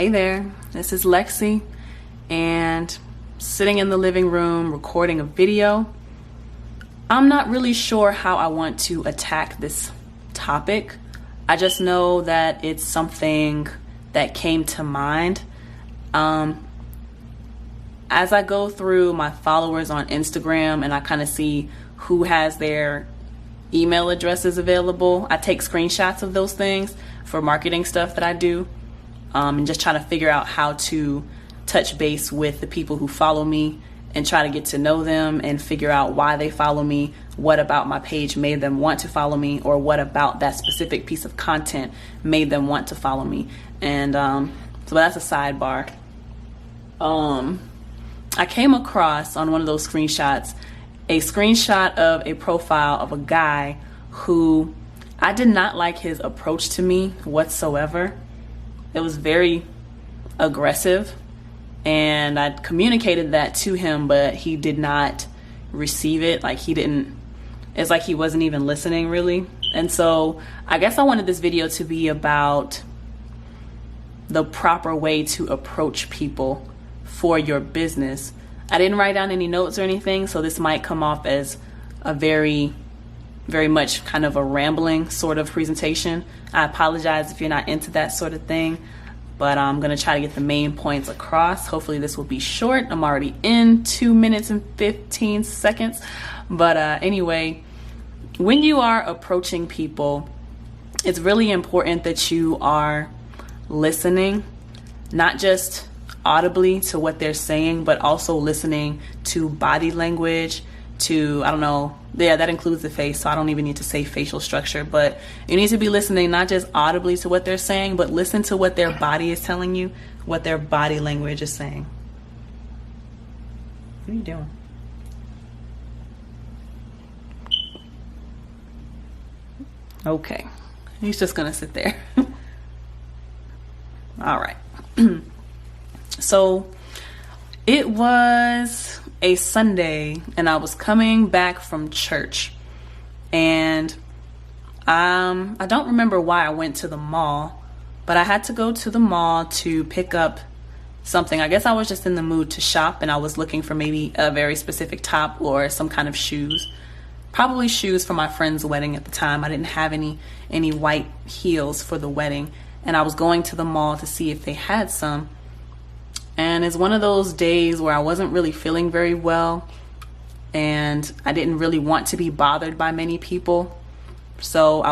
Hey there, this is LexC, and sitting in the living room recording a video. I'm not really sure how I want to attack this topic. I just know that it's something that came to mind. As I go through my followers on Instagram and I kind of see who has their email addresses available, I take screenshots of those things for marketing stuff that I do, and just try to figure out how to touch base with the people who follow me and try to get to know them and figure out why they follow me, what about my page made them want to follow me, or what about that specific piece of content made them want to follow me. And so that's a sidebar. I came across on one of those screenshots a screenshot of a profile of a guy who I did not like his approach to me whatsoever. It was very aggressive, and I communicated that to him, but he did not receive it. It's like he wasn't even listening really. And so I guess I wanted this video to be about the proper way to approach people for your business. I didn't write down any notes or anything, so this might come off as a very much kind of a rambling sort of presentation. I apologize if you're not into that sort of thing, but I'm gonna try to get the main points across. Hopefully this will be short. I'm already in 2 minutes and 15 seconds. But anyway, when you are approaching people, it's really important that you are listening, not just audibly to what they're saying, but also listening to body language, to, I don't know, yeah, that includes the face, so I don't even need to say facial structure, but you need to be listening not just audibly to what they're saying, but listen to what their body is telling you, what their body language is saying. What are you doing? Okay, he's just gonna sit there. All right. So it was a Sunday and I was coming back from church, and I don't remember why I went to the mall, but I had to go to the mall to pick up something. I guess I was just in the mood to shop, and I was looking for maybe a very specific top or some kind of shoes. Probably shoes for my friend's wedding at the time. I didn't have any white heels for the wedding, and I was going to the mall to see if they had some. And it's one of those days where I wasn't really feeling very well, and I didn't really want to be bothered by many people. So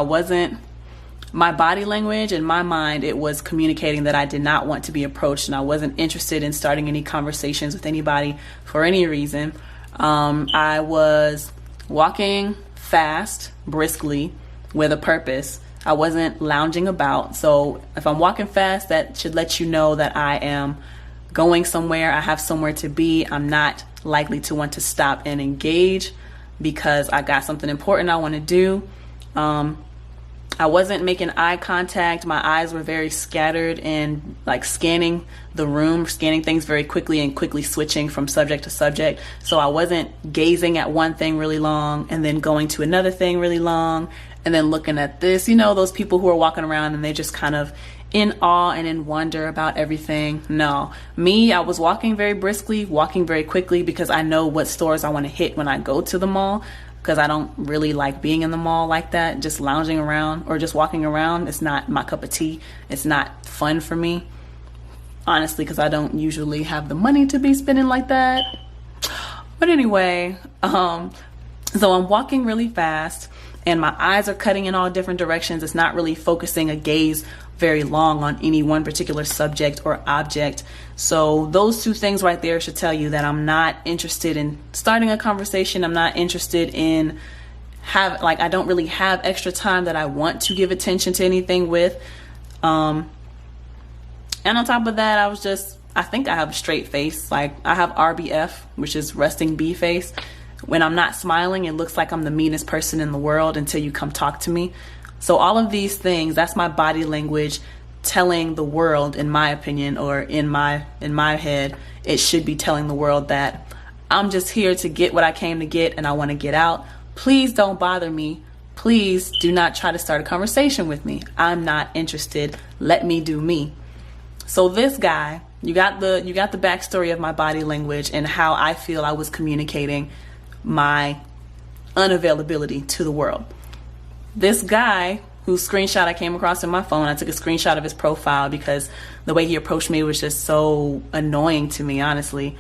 my body language and my mind, it was communicating that I did not want to be approached, and I wasn't interested in starting any conversations with anybody for any reason. I was walking fast, briskly, with a purpose. I wasn't lounging about. So if I'm walking fast, that should let you know that I am going somewhere. I have somewhere to be. I'm not likely to want to stop and engage because I got something important I want to do. I wasn't making eye contact. My eyes were very scattered and like scanning the room, scanning things very quickly and quickly switching from subject to subject. So I wasn't gazing at one thing really long and then going to another thing really long and then looking at this. You know, those people who are walking around and they just kind of in awe and in wonder about everything. No, me, I was walking very briskly, walking very quickly, because I know what stores I want to hit when I go to the mall, because I don't really like being in the mall like that, just lounging around or just walking around. It's not my cup of tea. It's not fun for me, honestly, because I don't usually have the money to be spending like that. But anyway, so I'm walking really fast and my eyes are cutting in all different directions. It's not really focusing a gaze very long on any one particular subject or object. So those two things right there should tell you that I'm not interested in starting a conversation. I'm not interested in I don't really have extra time that I want to give attention to anything with. And on top of that, I think I have a straight face. Like, I have RBF, which is resting B face. When I'm not smiling, it looks like I'm the meanest person in the world until you come talk to me. So all of these things, that's my body language telling the world, in my opinion, or in my head, it should be telling the world that I'm just here to get what I came to get and I want to get out. Please don't bother me. Please do not try to start a conversation with me. I'm not interested. Let me do me. So this guy, you got the backstory of my body language and how I feel I was communicating my unavailability to the world. This guy whose screenshot I came across in my phone, I took a screenshot of his profile because the way he approached me was just so annoying to me, honestly.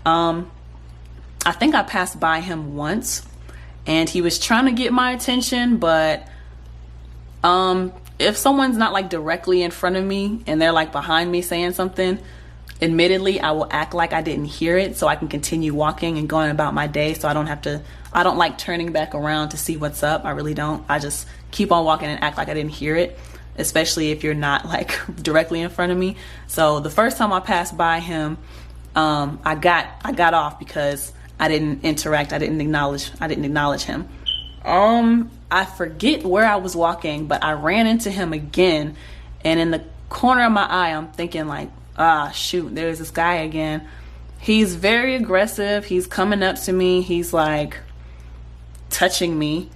I think I passed by him once and he was trying to get my attention, but if someone's not like directly in front of me and they're like behind me saying something, admittedly, I will act like I didn't hear it so I can continue walking and going about my day. So I don't like turning back around to see what's up. I really don't. I just keep on walking and act like I didn't hear it, especially if you're not like directly in front of me. So the first time I passed by him, I got off because I didn't interact. I didn't acknowledge him. I forget where I was walking, but I ran into him again. And in the corner of my eye, I'm thinking like, shoot, there's this guy again. He's very aggressive. He's coming up to me. He's like touching me,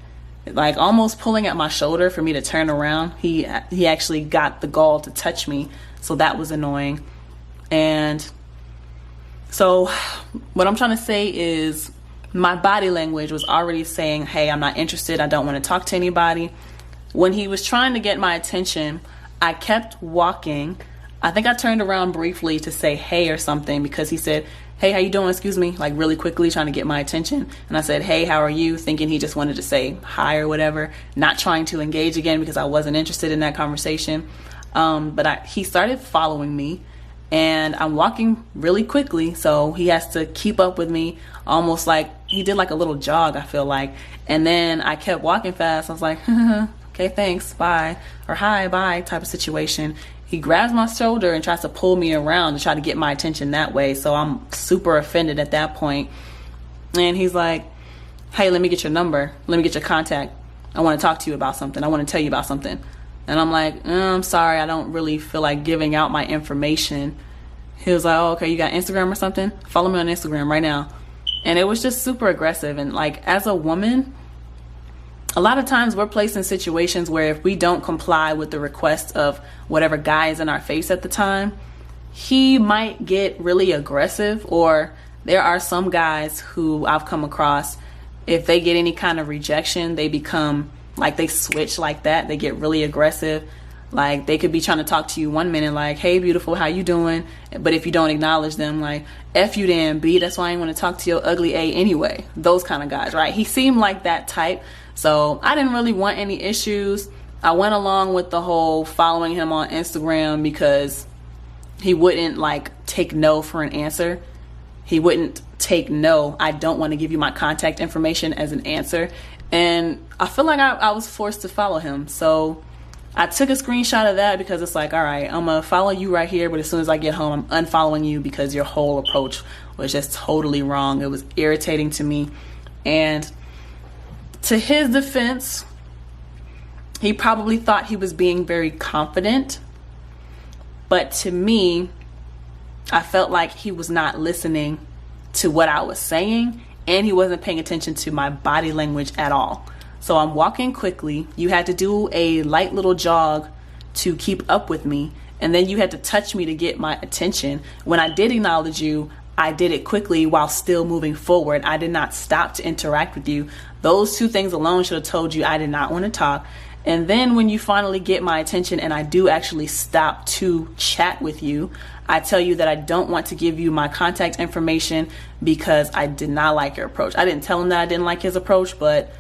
like almost pulling at my shoulder for me to turn around. He actually got the gall to touch me. So that was annoying. And so what I'm trying to say is my body language was already saying, hey, I'm not interested. I don't want to talk to anybody. When he was trying to get my attention, I kept walking. I think I turned around briefly to say hey or something because he said, hey, how you doing? Excuse me, like really quickly trying to get my attention. And I said, hey, how are you? Thinking he just wanted to say hi or whatever, not trying to engage again because I wasn't interested in that conversation. But he started following me and I'm walking really quickly. So he has to keep up with me, almost like he did like a little jog, I feel like. And then I kept walking fast. I was like, okay, thanks, bye, or hi, bye type of situation. He grabs my shoulder and tries to pull me around to try to get my attention that way. So I'm super offended at that point. And he's like, hey, let me get your number. Let me get your contact. I want to talk to you about something. I want to tell you about something. And I'm like, I'm sorry. I don't really feel like giving out my information. He was like, oh, okay, you got Instagram or something? Follow me on Instagram right now. And it was just super aggressive. And like, as a woman, a lot of times we're placed in situations where if we don't comply with the request of whatever guy is in our face at the time, he might get really aggressive. Or there are some guys who I've come across, if they get any kind of rejection, they become like, they switch like that. They get really aggressive. Like they could be trying to talk to you one minute like, hey, beautiful, how you doing? But if you don't acknowledge them, like, F you then, B, that's why I ain't want to talk to your ugly A anyway. Those kind of guys, right? He seemed like that type. So I didn't really want any issues. I went along with the whole following him on Instagram because he wouldn't like take no for an answer. He wouldn't take no, I don't want to give you my contact information as an answer. And I feel like I was forced to follow him. So I took a screenshot of that because it's like, all right, I'm going to follow you right here. But as soon as I get home, I'm unfollowing you because your whole approach was just totally wrong. It was irritating to me. And to his defense, he probably thought he was being very confident. But to me, I felt like he was not listening to what I was saying, and he wasn't paying attention to my body language at all. So I'm walking quickly. You had to do a light little jog to keep up with me, and then you had to touch me to get my attention. When I did acknowledge you, I did it quickly while still moving forward. I did not stop to interact with you. Those two things alone should have told you I did not want to talk. And then when you finally get my attention and I do actually stop to chat with you, I tell you that I don't want to give you my contact information because I did not like your approach. I didn't tell him that I didn't like his approach, but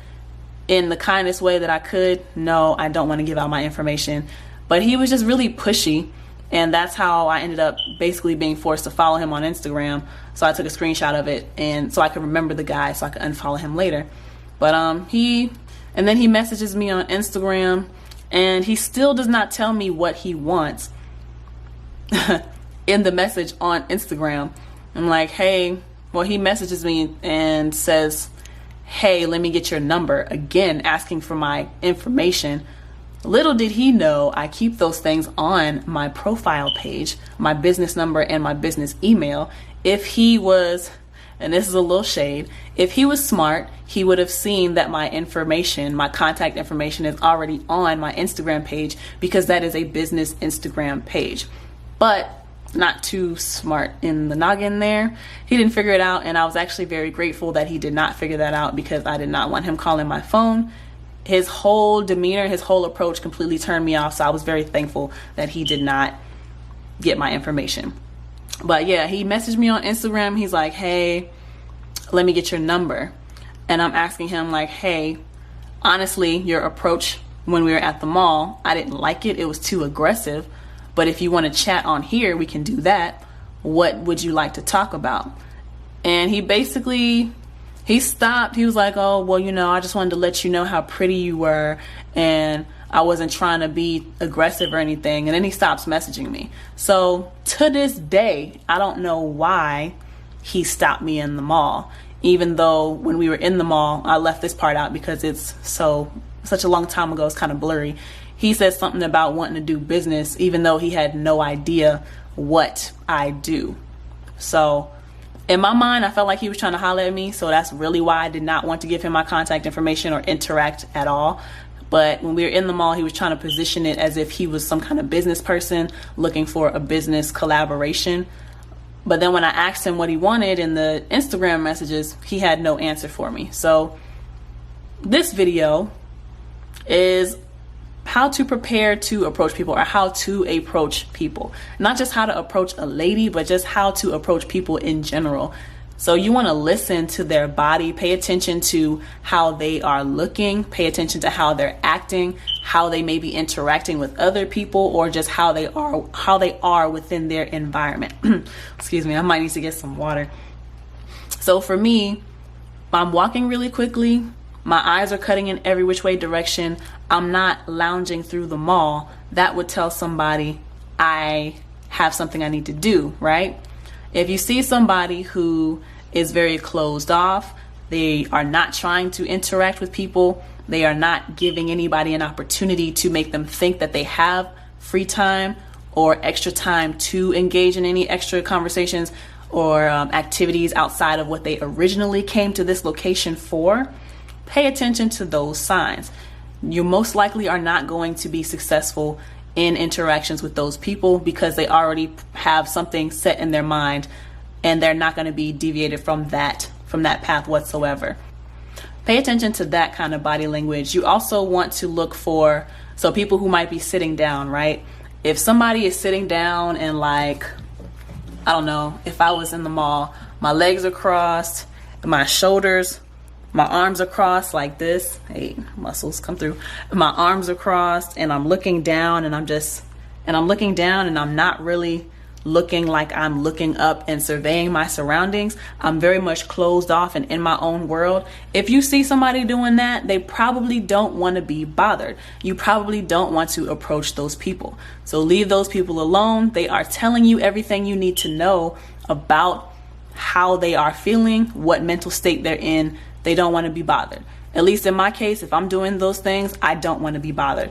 in the kindest way that I could, no, I don't want to give out my information. But he was just really pushy. And that's how I ended up basically being forced to follow him on Instagram. So I took a screenshot of it and so I could remember the guy so I could unfollow him later. But then he messages me on Instagram and he still does not tell me what he wants in the message on Instagram. I'm like, hey, well, he messages me and says, hey, let me get your number, again, asking for my information. Little did he know I keep those things on my profile page, my business number and my business email. If he was, and this is a little shade, if he was smart, he would have seen that my information, my contact information is already on my Instagram page because that is a business Instagram page. but not too smart in the noggin there. He didn't figure it out, and I was actually very grateful that he did not figure that out, because I did not want him calling my phone. His whole demeanor, his whole approach completely turned me off, so I was very thankful that he did not get my information. But yeah, he messaged me on Instagram. He's like, hey, let me get your number. And I'm asking him like, hey, honestly, your approach when we were at the mall, I didn't like it. It was too aggressive. But if you want to chat on here, we can do that. What would you like to talk about? And he stopped. He was like, oh, well, I just wanted to let you know how pretty you were, and I wasn't trying to be aggressive or anything. And then he stops messaging me. So to this day, I don't know why he stopped me in the mall, even though when we were in the mall, I left this part out because it's such a long time ago, it's kind of blurry. He said something about wanting to do business, even though he had no idea what I do. So in my mind, I felt like he was trying to holler at me. So that's really why I did not want to give him my contact information or interact at all. But when we were in the mall, he was trying to position it as if he was some kind of business person looking for a business collaboration. But then when I asked him what he wanted in the Instagram messages, he had no answer for me. So this video is how to prepare to approach people, or how to approach people. Not just how to approach a lady, but just how to approach people in general. So you want to listen to their body, pay attention to how they are looking, pay attention to how they're acting, how they may be interacting with other people, or just how they are within their environment. Excuse me, I might need to get some water. So for me, I'm walking really quickly. My eyes are cutting in every which way direction. I'm not lounging through the mall. That would tell somebody I have something I need to do, right? If you see somebody who is very closed off, they are not trying to interact with people, they are not giving anybody an opportunity to make them think that they have free time or extra time to engage in any extra conversations or activities outside of what they originally came to this location for, pay attention to those signs. You most likely are not going to be successful in interactions with those people because they already have something set in their mind, and they're not going to be deviated from that path whatsoever. Pay attention to that kind of body language. You also want to look for, so people who might be sitting down, right? If somebody is sitting down and like, I don't know, if I was in the mall, my legs are crossed, my shoulders, my arms are crossed like this. Hey, muscles come through. My arms are crossed and I'm looking down, and I'm looking down and I'm not really looking like I'm looking up and surveying my surroundings. I'm very much closed off and in my own world. If you see somebody doing that, they probably don't want to be bothered. You probably don't want to approach those people. So leave those people alone. They are telling you everything you need to know about how they are feeling, what mental state they're in. They don't want to be bothered. At least in my case, if I'm doing those things, I don't want to be bothered.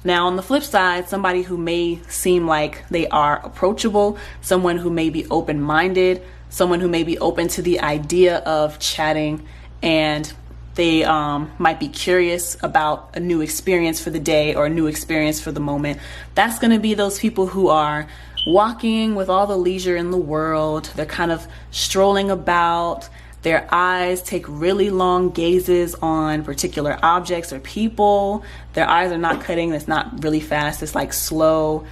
Now, on the flip side, somebody who may seem like they are approachable, someone who may be open-minded, someone who may be open to the idea of chatting, and they might be curious about a new experience for the day or a new experience for the moment. That's going to be those people who are walking with all the leisure in the world. They're kind of strolling about. Their eyes take really long gazes on particular objects or people. Their eyes are not cutting. It's not really fast. It's like slow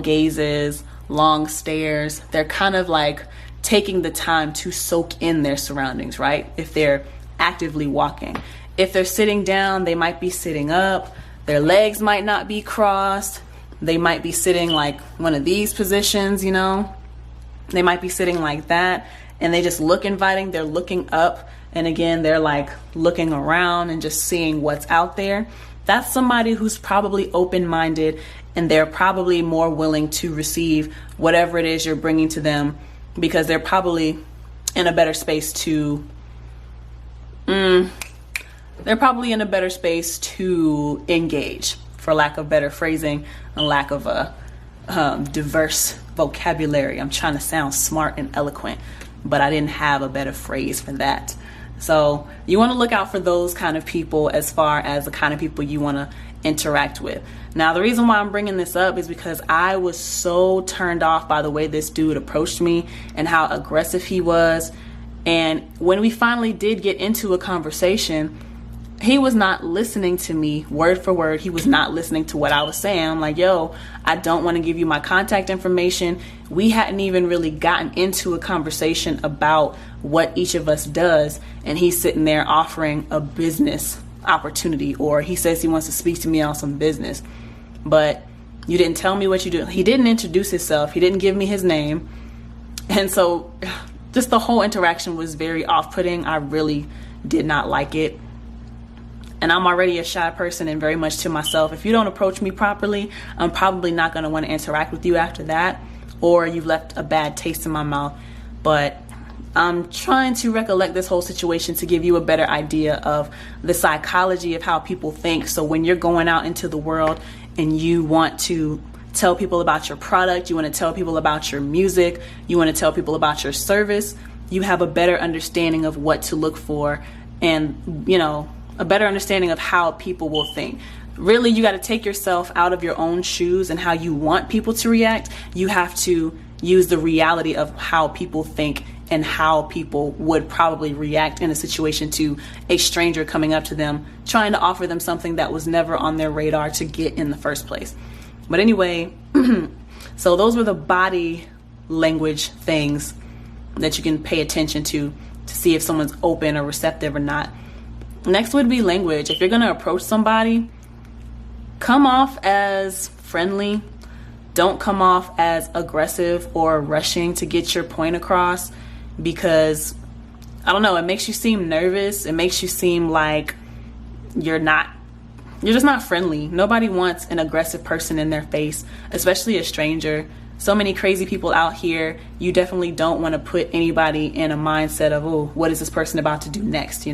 gazes, long stares. They're kind of like taking the time to soak in their surroundings, right? If they're actively walking. If they're sitting down, they might be sitting up. Their legs might not be crossed. They might be sitting like one of these positions, you know? They might be sitting like that. And they just look inviting. They're looking up, and again, they're like looking around and just seeing what's out there. That's somebody who's probably open-minded, and they're probably more willing to receive whatever it is you're bringing to them, because they're probably in a better space to engage, for lack of better phrasing and lack of a diverse vocabulary. I'm trying to sound smart and eloquent, but I didn't have a better phrase for that. So you want to look out for those kind of people as far as the kind of people you want to interact with. Now, the reason why I'm bringing this up is because I was so turned off by the way this dude approached me and how aggressive he was. And when we finally did get into a conversation, he was not listening to me word for word. He was not listening to what I was saying. I'm like, yo, I don't want to give you my contact information. We hadn't even really gotten into a conversation about what each of us does. And he's sitting there offering a business opportunity, or he says he wants to speak to me on some business. But you didn't tell me what you do. He didn't introduce himself. He didn't give me his name. And so just the whole interaction was very off-putting. I really did not like it. And I'm already a shy person and very much to myself. If you don't approach me properly, I'm probably not going to want to interact with you after that, or you've left a bad taste in my mouth. But I'm trying to recollect this whole situation to give you a better idea of the psychology of how people think. So when you're going out into the world and you want to tell people about your product, you want to tell people about your music, you want to tell people about your service, you have a better understanding of what to look for and, a better understanding of how people will think. Really, you got to take yourself out of your own shoes and how you want people to react. You have to use the reality of how people think and how people would probably react in a situation to a stranger coming up to them, trying to offer them something that was never on their radar to get in the first place. But anyway, so those were the body language things that you can pay attention to see if someone's open or receptive or not. Next would be language. If you're going to approach somebody, come off as friendly. Don't come off as aggressive or rushing to get your point across, because I don't know, it makes you seem nervous. It makes you seem like you're just not friendly. Nobody wants an aggressive person in their face, especially a stranger. So many crazy people out here. You definitely don't want to put anybody in a mindset of, oh, what is this person about to do next?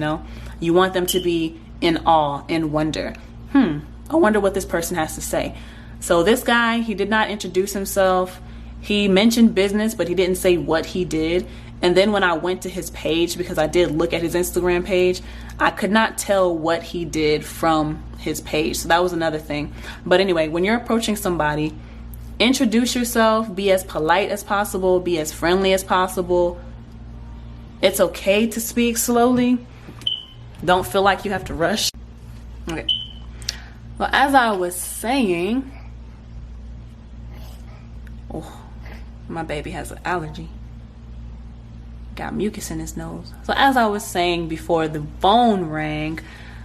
You want them to be in awe and wonder. I wonder what this person has to say. So this guy, he did not introduce himself. He mentioned business, but he didn't say what he did. And then when I went to his page, because I did look at his Instagram page, I could not tell what he did from his page. So that was another thing. But anyway, when you're approaching somebody, introduce yourself, be as polite as possible, be as friendly as possible. It's okay to speak slowly. Don't feel like you have to rush. Okay. Well, as I was saying, my baby has an allergy. Got mucus in his nose. So as I was saying before the phone rang,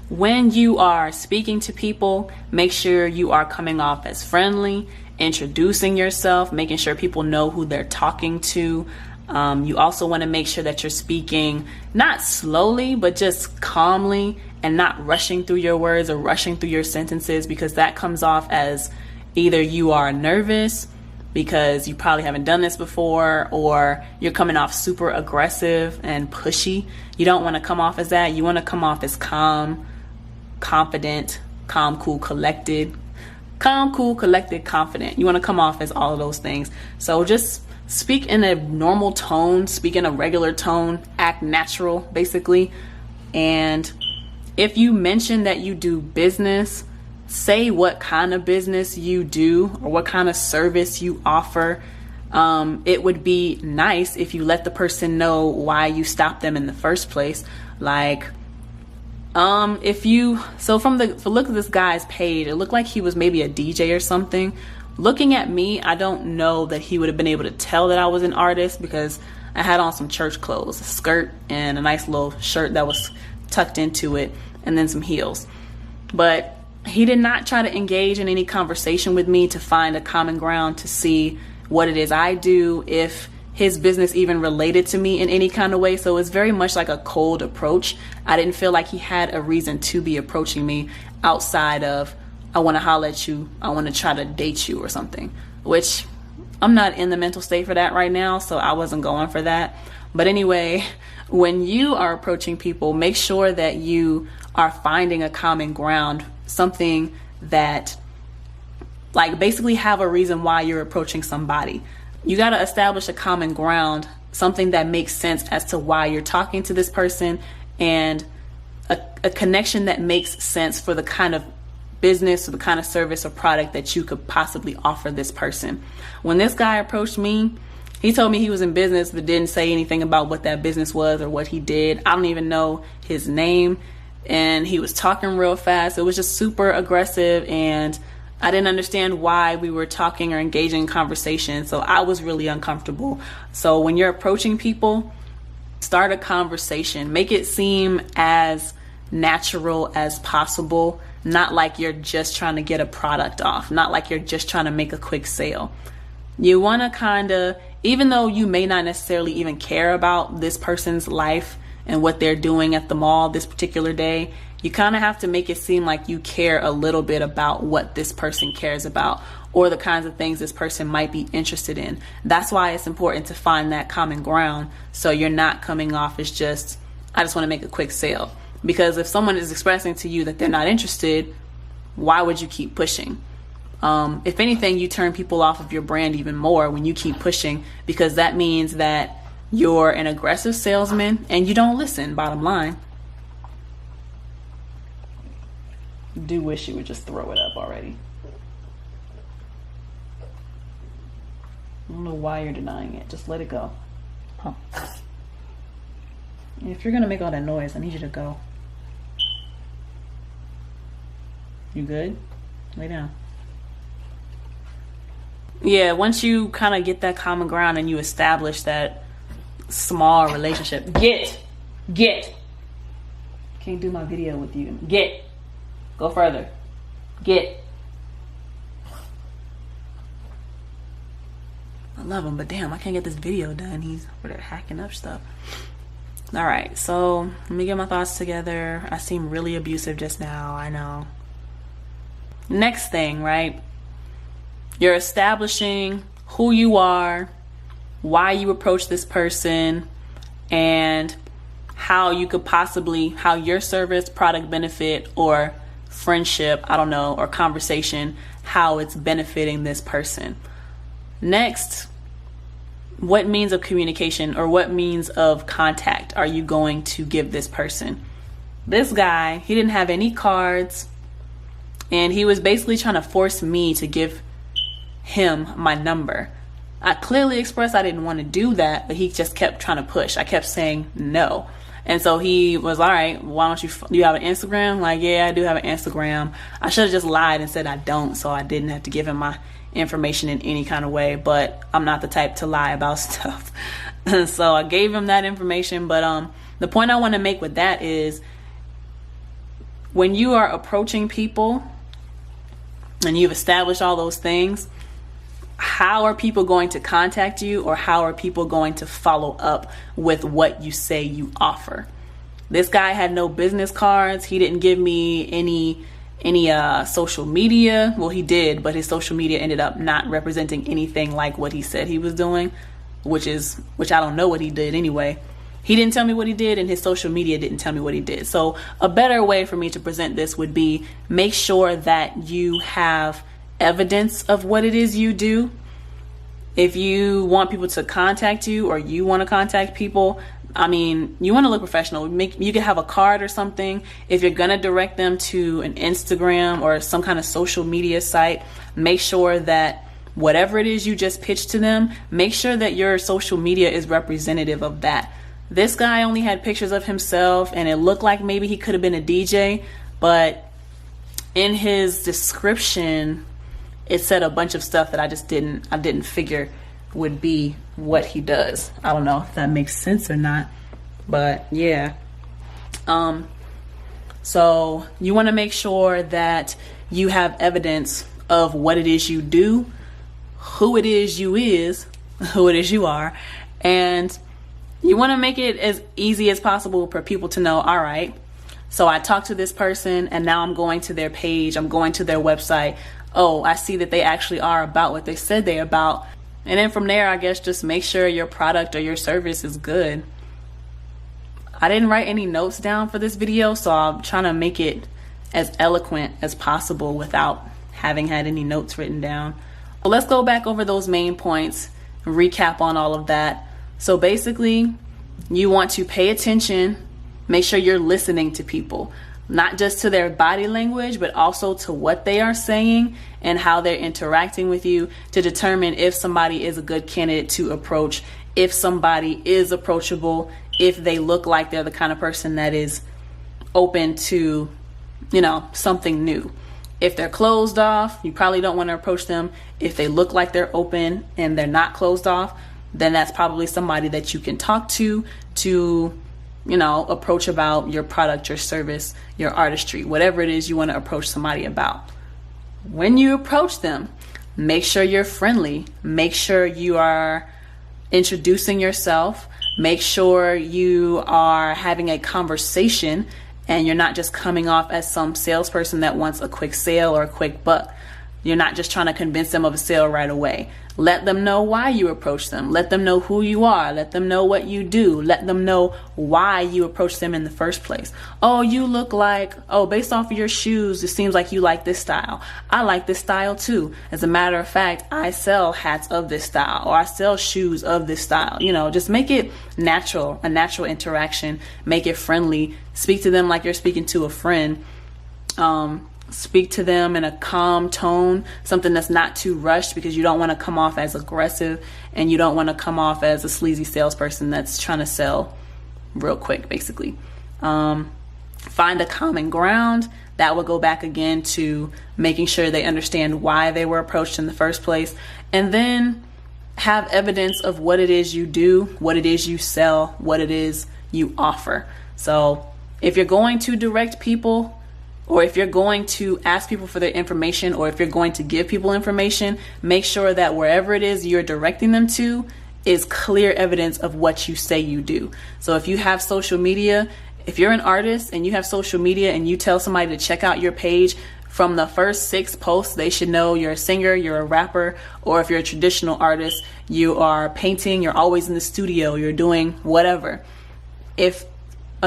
when you are speaking to people, make sure you are coming off as friendly, introducing yourself, making sure people know who they're talking to. You also want to make sure that you're speaking not slowly, but just calmly and not rushing through your words or rushing through your sentences, because that comes off as either you are nervous because you probably haven't done this before, or you're coming off super aggressive and pushy. You don't want to come off as that. You want to come off as calm, confident, cool, collected, confident. You want to come off as all of those things. So just speak in a normal tone, speak in a regular tone, act natural, basically. And if you mention that you do business, say what kind of business you do or what kind of service you offer. It would be nice if you let the person know why you stopped them in the first place. Like, from the look of this guy's page, it looked like he was maybe a DJ or something. Looking at me, I don't know that he would have been able to tell that I was an artist, because I had on some church clothes, a skirt and a nice little shirt that was tucked into it, and then some heels. But he did not try to engage in any conversation with me to find a common ground to see what it is I do, if his business even related to me in any kind of way. So it's very much like a cold approach. I didn't feel like he had a reason to be approaching me outside of, I want to holler at you, I want to try to date you or something, which I'm not in the mental state for that right now, so I wasn't going for that. But anyway, when you are approaching people, make sure that you are finding a common ground, something that, like, basically have a reason why you're approaching somebody. You got to establish a common ground, something that makes sense as to why you're talking to this person and a connection that makes sense for the kind of business or the kind of service or product that you could possibly offer this person. When this guy approached me, he told me he was in business but didn't say anything about what that business was or what he did. I don't even know his name, and he was talking real fast. It was just super aggressive, and I didn't understand why we were talking or engaging in conversation, so I was really uncomfortable. So when you're approaching people, start a conversation. Make it seem as natural as possible, not like you're just trying to get a product off, not like you're just trying to make a quick sale. You want to kind of, even though you may not necessarily even care about this person's life and what they're doing at the mall this particular day, you kind of have to make it seem like you care a little bit about what this person cares about or the kinds of things this person might be interested in. That's why it's important to find that common ground, so you're not coming off as just, I just want to make a quick sale. Because if someone is expressing to you that they're not interested, why would you keep pushing? If anything, you turn people off of your brand even more when you keep pushing, because that means that you're an aggressive salesman and you don't listen, bottom line. Do wish you would just throw it up already. I don't know why you're denying it. Just let it go. Huh. If you're gonna make all that noise, I need you to go. You good? Lay down. Yeah, once you kind of get that common ground and you establish that small relationship, get. Can't do my video with you. Get. Go further. Get. I love him, but damn, I can't get this video done. He's over there hacking up stuff. All right, so let me get my thoughts together. I seem really abusive just now, I know. Next thing, right? You're establishing who you are, why you approach this person, and how you could possibly, how your service, product, benefit, or friendship, I don't know, or conversation, how it's benefiting this person. Next, what means of communication or what means of contact are you going to give this person? This guy, he didn't have any cards, and he was basically trying to force me to give him my number. I clearly expressed I didn't want to do that, but he just kept trying to push. I kept saying no. And so he was, all right, why don't you, do you have an Instagram? Like, yeah, I do have an Instagram. I should have just lied and said I don't, so I didn't have to give him my information in any kind of way, but I'm not the type to lie about stuff. So I gave him that information, but the point I want to make with that is when you are approaching people and you've established all those things, how are people going to contact you, or how are people going to follow up with what you say you offer? This guy had no business cards. He didn't give me any social media. Well, he did, but his social media ended up not representing anything like what he said he was doing, which I don't know what he did anyway. He didn't tell me what he did, and his social media didn't tell me what he did. So a better way for me to present this would be, make sure that you have evidence of what it is you do. If you want people to contact you, or you want to contact people, I mean, you want to look professional. You can have a card or something. If you're gonna direct them to an Instagram or some kind of social media site, make sure that whatever it is you just pitched to them, make sure that your social media is representative of that. This guy only had pictures of himself, and it looked like maybe he could have been a DJ, but in his description it said a bunch of stuff that I didn't figure would be what he does. I don't know if that makes sense or not, but yeah. So you want to make sure that you have evidence of what it is you do, who it is you are, and you want to make it as easy as possible for people to know, all right, so I talked to this person and now I'm going to their page, I'm going to their website. Oh, I see that they actually are about what they said they're about. And then from there, I guess just make sure your product or your service is good. I didn't write any notes down for this video, so I'm trying to make it as eloquent as possible without having had any notes written down. Well, let's go back over those main points, recap on all of that. So basically, you want to pay attention Make sure you're listening to people, not just to their body language, but also to what they are saying and how they're interacting with you to determine if somebody is a good candidate to approach, if somebody is approachable, if they look like they're the kind of person that is open to, something new. If they're closed off, you probably don't want to approach them. If they look like they're open and they're not closed off, then that's probably somebody that you can talk to approach about your product, your service, your artistry, whatever it is you want to approach somebody about. When you approach them, make sure you're friendly. Make sure you are introducing yourself. Make sure you are having a conversation and you're not just coming off as some salesperson that wants a quick sale or a quick buck. You're not just trying to convince them of a sale right away. Let them know why you approach them. Let them know who you are. Let them know what you do. Let them know why you approach them in the first place. Oh, you look like, based off of your shoes, it seems like you like this style. I like this style too. As a matter of fact, I sell hats of this style, or I sell shoes of this style. Just make it natural, a natural interaction. Make it friendly. Speak to them like you're speaking to a friend. Speak to them in a calm tone, something that's not too rushed, because you don't want to come off as aggressive and you don't want to come off as a sleazy salesperson that's trying to sell real quick, basically. Find a common ground. That will go back again to making sure they understand why they were approached in the first place, and then have evidence of what it is you do, what it is you sell, what it is you offer. So if you're going to direct people, or if you're going to ask people for their information, or if you're going to give people information, make sure that wherever it is you're directing them to is clear evidence of what you say you do. So if you have social media, if you're an artist and you have social media and you tell somebody to check out your page, from the first 6 posts, they should know you're a singer, you're a rapper, or if you're a traditional artist, you are painting, you're always in the studio, you're doing whatever. If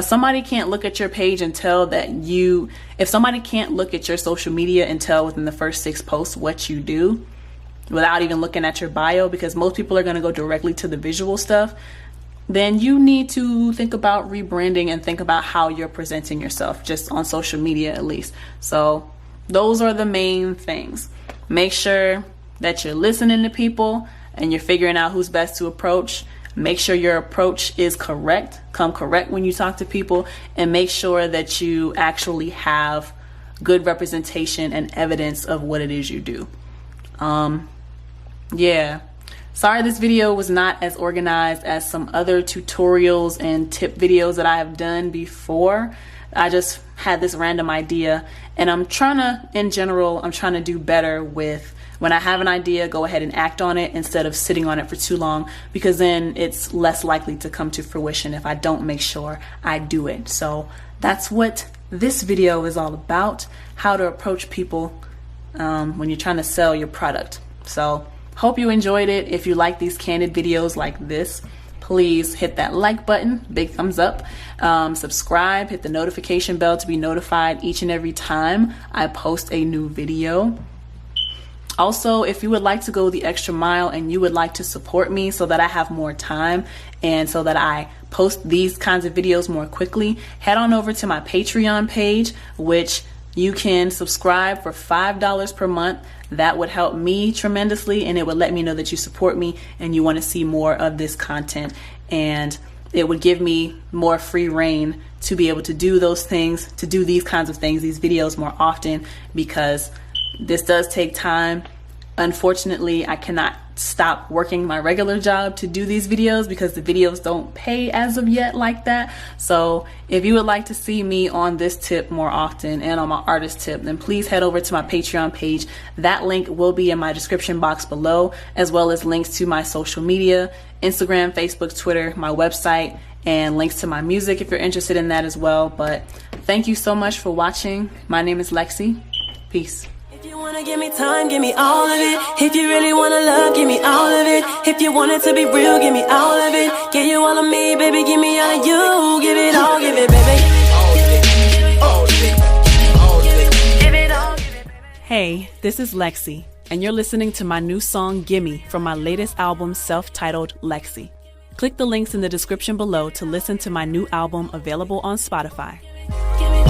somebody can't look at your page and tell if somebody can't look at your social media and tell within the first 6 posts what you do without even looking at your bio, because most people are going to go directly to the visual stuff, then you need to think about rebranding and think about how you're presenting yourself, just on social media at least. So those are the main things. Make sure that you're listening to people and you're figuring out who's best to approach. Make sure your approach is correct. Come correct when you talk to people, and make sure that you actually have good representation and evidence of what it is you do. Sorry this video was not as organized as some other tutorials and tip videos that I have done before. I just had this random idea, and I'm trying to do better with, when I have an idea, go ahead and act on it instead of sitting on it for too long, because then it's less likely to come to fruition if I don't make sure I do it. So that's what this video is all about, how to approach people when you're trying to sell your product. So hope you enjoyed it. If you like these candid videos like this, please hit that like button, big thumbs up, subscribe, hit the notification bell to be notified each and every time I post a new video. Also, if you would like to go the extra mile and you would like to support me so that I have more time and so that I post these kinds of videos more quickly, head on over to my Patreon page, which you can subscribe for $5 per month. That would help me tremendously, and it would let me know that you support me and you want to see more of this content, and it would give me more free reign to be able to do those things, to do these kinds of things, these videos more often, because this does take time. Unfortunately, I cannot stop working my regular job to do these videos because the videos don't pay as of yet like that. So if you would like to see me on this tip more often and on my artist tip, then please head over to my Patreon page. That link will be in my description box below, as well as links to my social media, Instagram, Facebook, Twitter, my website, and links to my music if you're interested in that as well. But thank you so much for watching. My name is LexC. Peace. If you wanna give me time, give me all of it. If you really wanna love, give me all of it. If you want it to be real, give me all of it. Give you all of me, baby, give me all of you. Give it all, give it, baby. Hey, this is LexC, and you're listening to my new song, Gimme, from my latest album, self-titled LexC. Click the links in the description below to listen to my new album available on Spotify. Give me